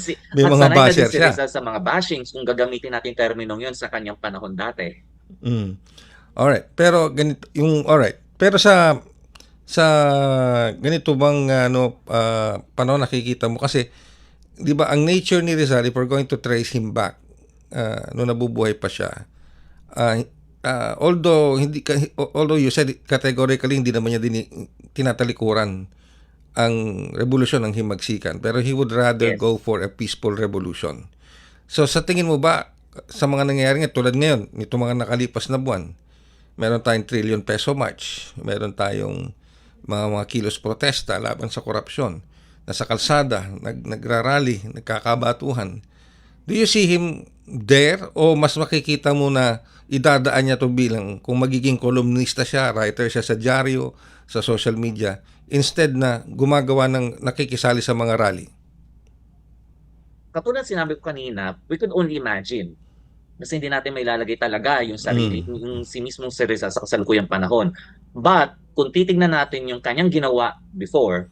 basher si siya. Rizal sa mga bashings kung gagamitin natin yung terminong yun sa kanyang panahon dati. Mm. Alright. Pero ganito yung alright. Pero sa ganito bang panahon nakikita mo kasi 'di ba ang nature ni Rizal, if we're going to trace him back nung nabubuhay pa siya, ah, although you said categorically hindi naman niya tinatalikuran ang revolusyon ng himagsikan, pero he would rather Yes. go for a peaceful revolution. So sa tingin mo ba sa mga nangyayari nga tulad ngayon nito mga nakalipas na buwan, meron tayong trillion peso march, meron tayong mga kilos protesta laban sa korupsyon, nasa kalsada, nagrarally, nagkakabatuhan. Do you see him there o mas makikita mo na idadaan niya to bilang kung magiging kolumnista siya, writer siya sa dyaryo, sa social media, instead na gumagawa ng nakikisali sa mga rally? Katulad sinabi ko kanina, we could only imagine. Kasi hindi natin mailalagay talaga yung sarili, Mm. yung si mismong si Rizal sa kasalukuyang panahon. But, kung titignan natin yung kanyang ginawa before,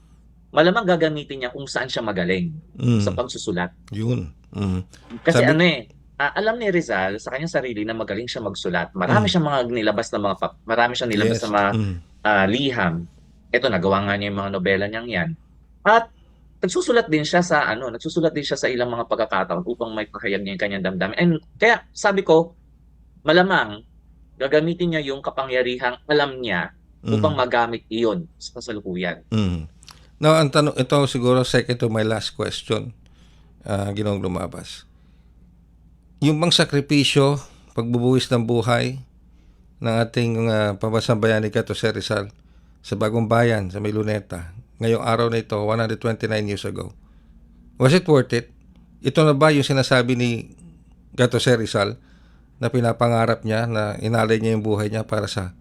malamang gagamitin niya kung saan siya magaling sa Mm. pagsusulat. Yun. Mm. Kasi Sabi alam ni Rizal sa kanyang sarili na magaling siya magsulat. mm. Marami siyang nilabas Yes. na mga Mm. liham. Ito, nagawa nga niya yung mga nobela niyang yan. At nagsusulat din siya sa ilang mga pagkakataon upang may pahayag niya yung kanyang damdamin. And kaya sabi ko, malamang gagamitin niya yung kapangyarihang alam niya upang Mm. magamit iyon sa kasalukuyan. Mm. Now, ang tanong, ito siguro second to my last question, Ginoong Lumabas. Yung bang sakripisyo, pagbubuwis ng buhay ng ating pambansang bayani Gato Jose Rizal sa Bagong Bayan, sa May Luneta, ngayong araw na ito, 129 years ago, was it worth it? Ito na ba yung sinasabi ni Gato Jose Rizal na pinapangarap niya na inalay niya yung buhay niya para sa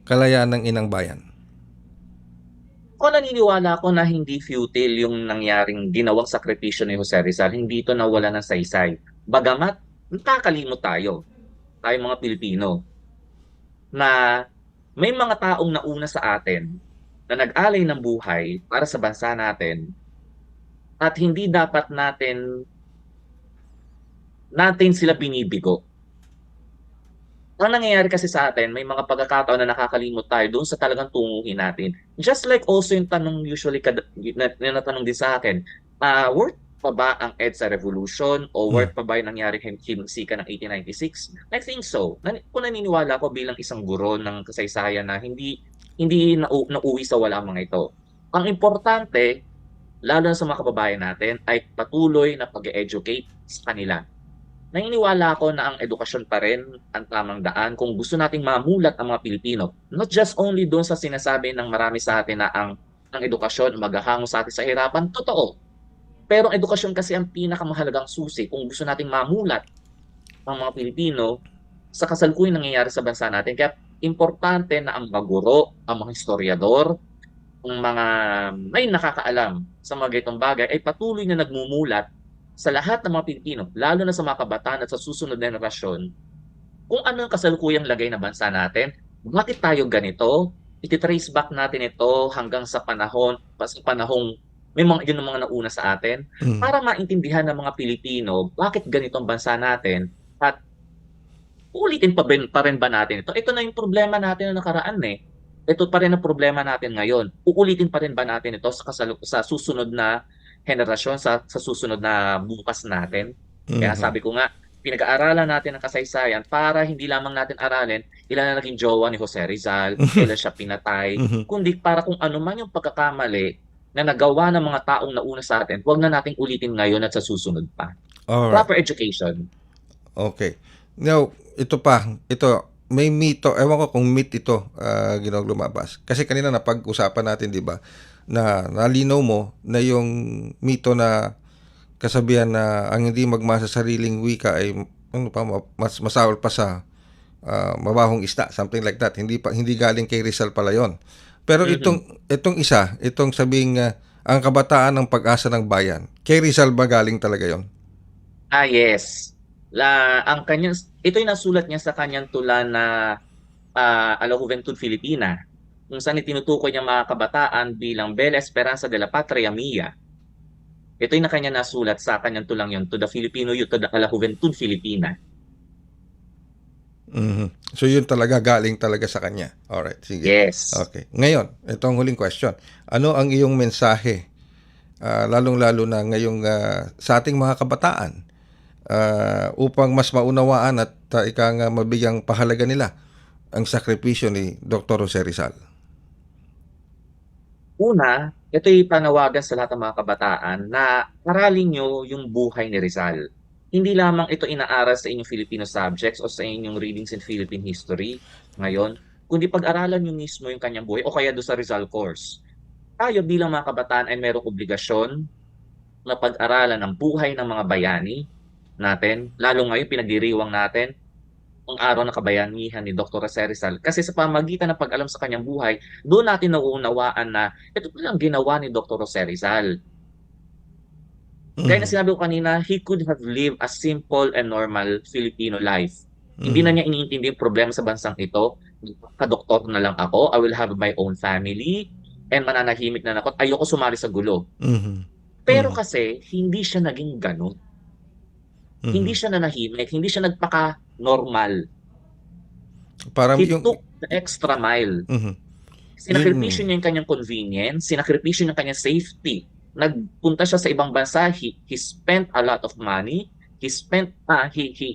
kalayaan ng inang bayan? Ako naniniwala ako na hindi futile yung nangyaring ginawang sakripisyo ni Jose Rizal. Hindi ito nawala ng saysay. Bagamat nakakalimot tayo mga Pilipino, na may mga taong nauna sa atin na nag-alay ng buhay para sa bansa natin at hindi dapat natin sila binibigo. Ang nangyayari kasi sa atin, may mga pagkakataon na nakakalimot tayo doon sa talagang tunguhin natin. Just like also yung tanong usually na natanong din sa akin, worth pa ba ang EDSA Revolution o worth pa ba yung nangyaring himsikan ng 1896? I think so. Kung naniniwala ako bilang isang guro ng kasaysayan na hindi nauwi sa wala mga ito. Ang importante, lalo na sa mga kababayan natin, ay patuloy na pag-educate sa kanila. Naniniwala ako na ang edukasyon pa rin ang tamang daan kung gusto nating mamulat ang mga Pilipino. Not just only doon sa sinasabi ng marami sa atin na ang edukasyon maghahango sa atin sa hirapan. Totoo. Pero ang edukasyon kasi ang pinakamahalagang susi kung gusto nating mamulat ang mga Pilipino sa kasalukuyang nangyayari sa bansa natin. Kaya importante na ang mga guro, ang mga historiador, ang mga may nakakaalam sa mga ganitong bagay ay patuloy na nagmumulat sa lahat ng mga Pilipino, lalo na sa mga kabataan at sa susunod na henerasyon, kung ano ang kasalukuyang lagay ng bansa natin, bakit tayo ganito, iti-trace back natin ito hanggang sa panahong may mga yun ang mga nauna sa atin, para maintindihan ng mga Pilipino bakit ganito ang bansa natin at ulitin pa rin ba natin ito? Ito na yung problema natin na nakaraan eh. Ito pa rin ang problema natin ngayon. Uulitin pa rin ba natin ito sa susunod na henerasyon, sa susunod na bukas natin? Kaya sabi ko nga, pinag-aaralan natin ang kasaysayan para hindi lamang natin aralin ilan na naging jowa ni Jose Rizal, ilan siya pinatay, kundi para kung ano man yung pagkakamali na nagawa ng mga taong nauna sa atin, huwag na nating ulitin ngayon at sa susunod pa. Alright. Proper education. Okay. Now, ito, may mito, ewan ko kung myth ito, Ginoong lumabas. Kasi kanina napag-usapan natin, di ba, na nalinaw mo na yung mito na kasabihan na ang hindi magmasa sa sariling wika ay mas masawal pa sa mabahong isda, something like that. Hindi galing kay Rizal pala yon. Pero itong sabing ang kabataan ng pag-asa ng bayan, kay Rizal ba galing talaga yon? Yes. Ito'y nasulat niya sa kanyang tula na A la Juventud Filipina, kung saan itinutukoy niya mga kabataan bilang Bella Esperanza de la Patria Mia. Ito'y na kanya nasulat sa kanyang tulang yon, to the Filipino youth, to the A la Juventud Filipina. So yun talaga galing talaga sa kanya. Alright, sige. Yes. Okay. Ngayon, ito ang huling question. Ano ang iyong mensahe, lalong-lalo na ngayong sa ating mga kabataan, upang mas maunawaan at mabigyang pahalaga nila ang sakripisyo ni Dr. Jose Rizal? Una, ito'y panawagan sa lahat ng mga kabataan na aralin nyo yung buhay ni Rizal. Hindi lamang ito inaaral sa inyong Filipino subjects o sa inyong readings in Philippine history ngayon, kundi pag-aralan nyo mismo yung kanyang buhay o kaya doon sa Rizal course. Tayo bilang mga kabataan ay mayroong obligasyon na pag-aralan ang buhay ng mga bayani natin, lalo ngayon pinagdiriwang natin ang araw ng kabayanihan ni Dr. Jose Rizal. Kasi sa pamagitan ng pag-alam sa kanyang buhay, doon natin nauunawaan na ito lang ginawa ni Dr. Jose Rizal. Kaya na sinabi ko kanina, he could have lived a simple and normal Filipino life. Hindi na niya iniintindi yung problema sa bansang ito. Kadoktor na lang ako, I will have my own family, and mananahimik na ako. Ayoko sumali sa gulo. Pero kasi, hindi siya naging ganun. Hindi siya nanahimik, hindi siya nagpaka-normal. He took the extra mile. Sinakripisyo niya yung kanyang convenience, sinakripisyo niya yung kanyang safety. Nagpunta siya sa ibang bansa, he spent a lot of money, he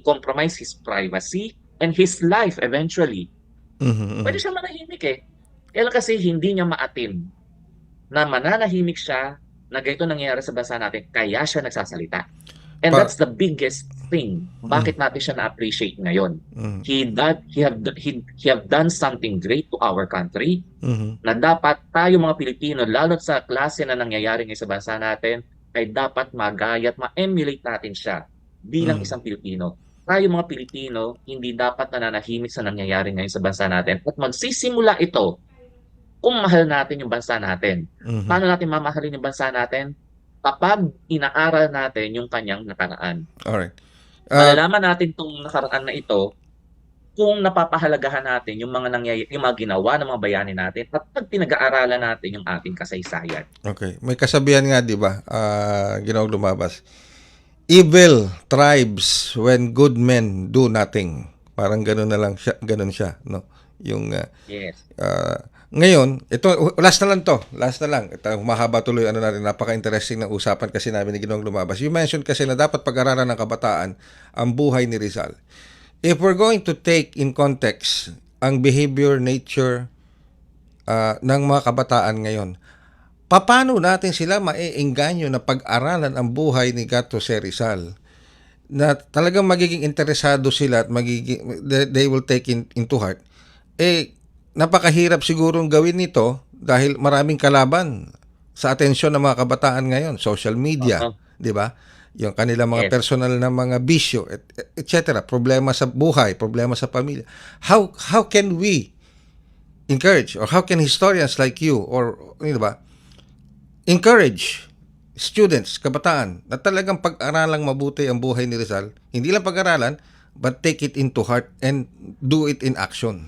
compromised his privacy and his life eventually. Pwede siya manahimik eh. Kaya kasi hindi niya maatin na mananahimik siya na ganito nangyayari sa bansa natin, kaya siya nagsasalita. And that's the biggest thing. Bakit natin siya na-appreciate ngayon? He have done something great to our country na dapat tayo mga Pilipino, lalo sa klase na nangyayari ngayon sa bansa natin, ay dapat magaya at ma-emulate natin siya bilang isang Pilipino. Tayo mga Pilipino, hindi dapat nananahimik sa nangyayari ngayon sa bansa natin. At magsisimula ito kung mahal natin yung bansa natin. Paano natin mamahalin yung bansa natin? Kapag inaaral natin yung kanyang nakaraan. Alright. Malalaman natin itong nakaraan na ito kung napapahalagahan natin yung yung mga ginawa ng mga bayani natin at pag pinag-aaralan natin yung ating kasaysayan. Okay. May kasabihan nga, di ba? Ginoong Lumabas. Evil thrives when good men do nothing. Parang gano'n na lang siya, gano'n siya, no? Yung Yes. ngayon, ito last na lang to. Last na lang. Ito mahaba tuloy ano natin, napaka-interesting ng usapan kasi namin ni Ginoong Lumabas. You mentioned kasi na dapat pag-aralan ng kabataan ang buhay ni Rizal. If we're going to take in context ang behavior, nature ng mga kabataan ngayon, paano natin sila maiengganyo na pag-aralan ang buhay ni Gato C. Rizal na talagang magiging interesado sila at they will take into heart? Napakahirap sigurong gawin nito dahil maraming kalaban sa atensyon ng mga kabataan ngayon, social media, Oo. 'di ba? Yung kanilang mga Yes. personal na mga bisyo, etc. Problema sa buhay, problema sa pamilya. How can we encourage, or how can historians like you, or 'di ba, encourage students, kabataan, na talagang pag-aralang mabuti ang buhay ni Rizal, hindi lang pag-aralan, but take it into heart and do it in action.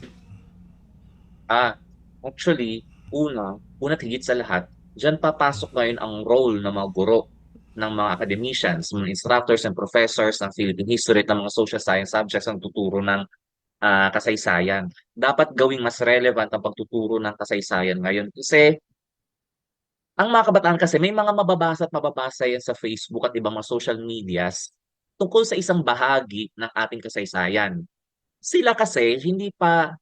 Actually, una't higit sa lahat, diyan papasok ngayon ang role ng mga guro, ng mga academicians, mga instructors and professors ng Philippine history at ng mga social science subjects ang tuturo ng kasaysayan. Dapat gawing mas relevant ang pagtuturo ng kasaysayan ngayon kasi ang mga kabataan kasi may mga mababasa yan sa Facebook at ibang mga social medias tungkol sa isang bahagi ng ating kasaysayan. Sila kasi hindi pa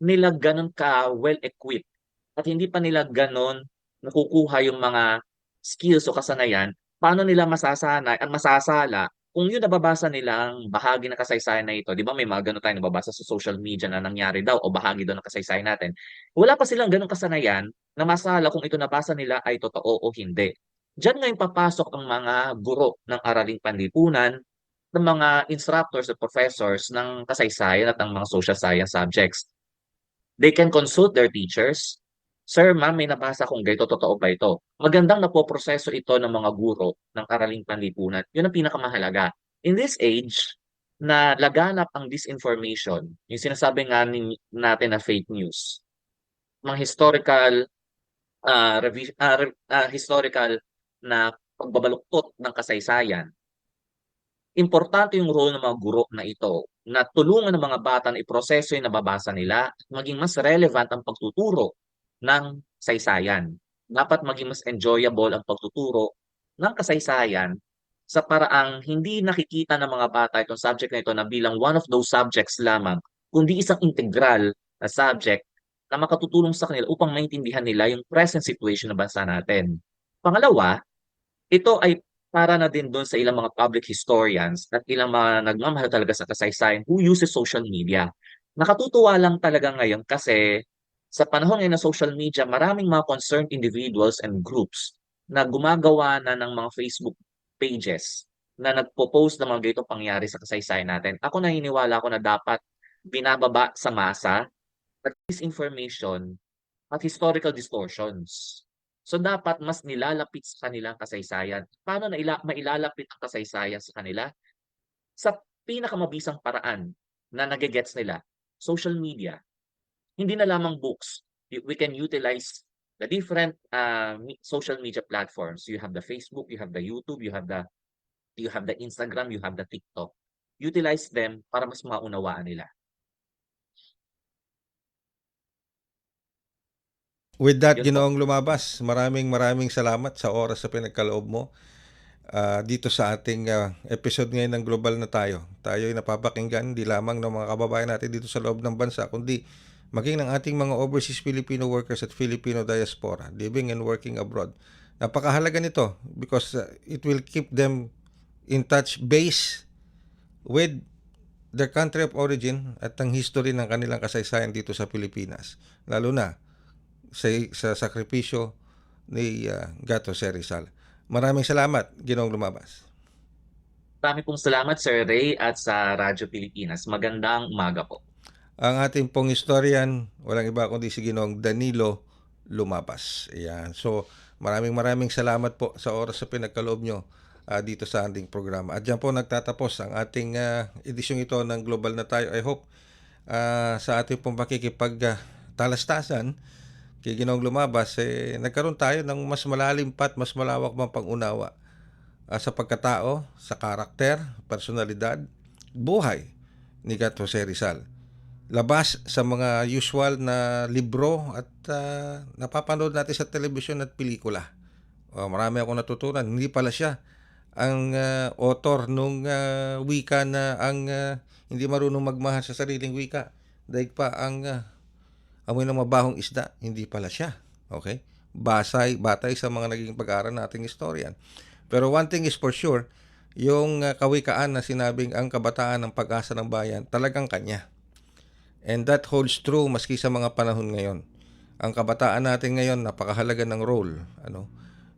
nila gano'n ka well-equipped at hindi pa nila gano'n nakukuha yung mga skills o kasanayan, paano nila masasanay at masasala kung yung nababasa nilang bahagi ng kasaysayan na ito, 'di ba may mga gano'n tayong nababasa sa social media na nangyari daw o bahagi daw ng kasaysayan natin. Wala pa silang gano'ng kasanayan na masala kung ito nabasa nila ay totoo o hindi. Diyan ngayon papasok ang mga guro ng araling panlipunan, ng mga instructors at professors ng kasaysayan at ng mga social science subjects. They can consult their teachers. Sir, ma'am, may nabasa kong ganito, totoo ba ito? Magandang napoproseso ito ng mga guro ng araling panlipunan. Yun ang pinakamahalaga. In this age, na laganap ang disinformation, yung sinasabi nga natin na fake news, mga historical na pagbabaluktot ng kasaysayan, importante yung role ng mga guro na ito na tulungan ng mga bata na iproseso yung nababasa nila at maging mas relevant ang pagtuturo ng kasaysayan. Dapat maging mas enjoyable ang pagtuturo ng kasaysayan sa paraang hindi nakikita ng mga bata itong subject na ito na bilang one of those subjects lamang, kundi isang integral na subject na makatutulong sa kanila upang maintindihan nila yung present situation ng bansa natin. Pangalawa, ito ay para na din doon sa ilang mga public historians at ilang mga nagmamahal talaga sa kasaysayan who uses social media. Nakatutuwa lang talaga ngayon kasi sa panahon ngayon ng social media, maraming mga concerned individuals and groups na gumagawa na ng mga Facebook pages na nagpo-post ng mga ganitong pangyari sa kasaysayan natin. Ako naniniwala ako na dapat binababa sa masa at disinformation at historical distortions. So dapat mas nilalapit sa kanilang kasaysayan. Paano mailalapit ang kasaysayan sa kanila? Sa pinakamabisang paraan na nagegets nila, social media. Hindi na lamang books. We can utilize the different social media platforms. You have the Facebook, you have the YouTube, you have the Instagram, you have the TikTok. Utilize them para mas maunawaan nila. With that, Yun po. Ginoong Lumabas, maraming salamat sa oras sa pinagkaloob mo dito sa ating episode ngayon ng Global na Tayo. Tayo ay napapakinggan hindi lamang ng mga kababayan natin dito sa loob ng bansa, kundi maging ng ating mga overseas Filipino workers at Filipino diaspora living and working abroad. Napakahalaga nito because it will keep them in touch base with their country of origin at ang history ng kanilang kasaysayan dito sa Pilipinas. Lalo na sa sakripisyo ni Gato C. Rizal. Maraming salamat, Ginoong Lumabas. Marami pong salamat Sir Ray at sa Radyo Pilipinas. Magandang umaga po. Ang ating pong historian, walang iba kundi si Ginoong Danilo Lumabas. Ayan. So, maraming salamat po sa oras sa pinagkaloob nyo dito sa ating programa. At dyan po nagtatapos ang ating edisyong ito ng Global na Tayo. I hope sa ating pong pakikipagtalastasan kay Ginoong Lumabas, nagkaroon tayo ng mas malalim pa at mas malawak pang pag-unawa sa pagkatao, sa karakter, personalidad, buhay ni Gat Jose Rizal. Labas sa mga usual na libro at napapanood natin sa telebisyon at pelikula. Marami akong natutunan. Hindi pala siya ang author nung wika na ang hindi marunong magmahal sa sariling wika. Daig pa ang amoy ng mabahong isda. Hindi pala siya. Okay? Batay sa mga naging pag-aaral nating historian. Pero one thing is for sure, yung kawikaan na sinabing ang kabataan ng pag-asa ng bayan, talagang kanya. And that holds true maski sa mga panahon ngayon. Ang kabataan natin ngayon, napakahalaga ng role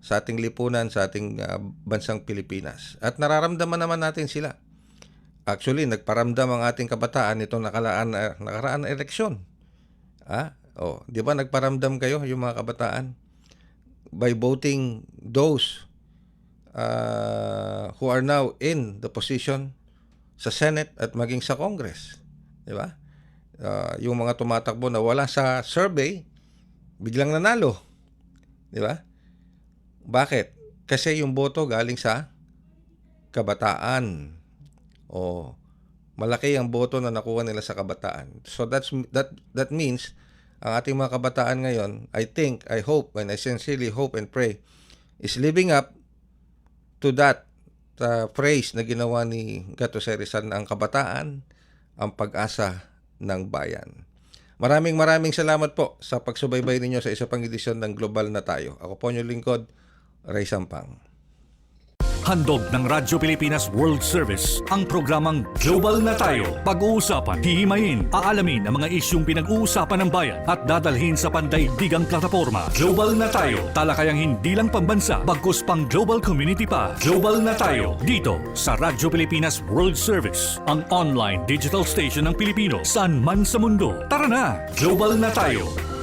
sa ating lipunan, sa ating bansang Pilipinas. At nararamdaman naman natin sila. Actually, nagparamdam ang ating kabataan itong nakaraan na eleksyon. Di ba nagparamdam kayo, yung mga kabataan? By voting those who are now in the position sa Senate at maging sa Congress. Di ba? Yung mga tumatakbo na wala sa survey, biglang nanalo. Di ba? Bakit? Kasi yung boto galing sa kabataan. Malaki ang boto na nakuha nila sa kabataan. So that means ang ating mga kabataan ngayon, I think, I hope, and I sincerely hope and pray, is living up to that phrase na ginawa ni Gat Jose Rizal na ang kabataan, ang pag-asa ng bayan. Maraming salamat po sa pagsubaybay ninyo sa isa pang edisyon ng Global na Tayo. Ako po yung lingkod, Ray Sampang. Handog ng Radyo Pilipinas World Service ang programang Global na Tayo. Pag-uusapan, hihimayin, aalamin ang mga isyung pinag-uusapan ng bayan at dadalhin sa pandaigdigang plataforma. Global na Tayo, talakayang hindi lang pambansa, bagkus pang global community pa. Global na Tayo, dito sa Radyo Pilipinas World Service, ang online digital station ng Pilipino saan man sa mundo. Tara na, Global na Tayo.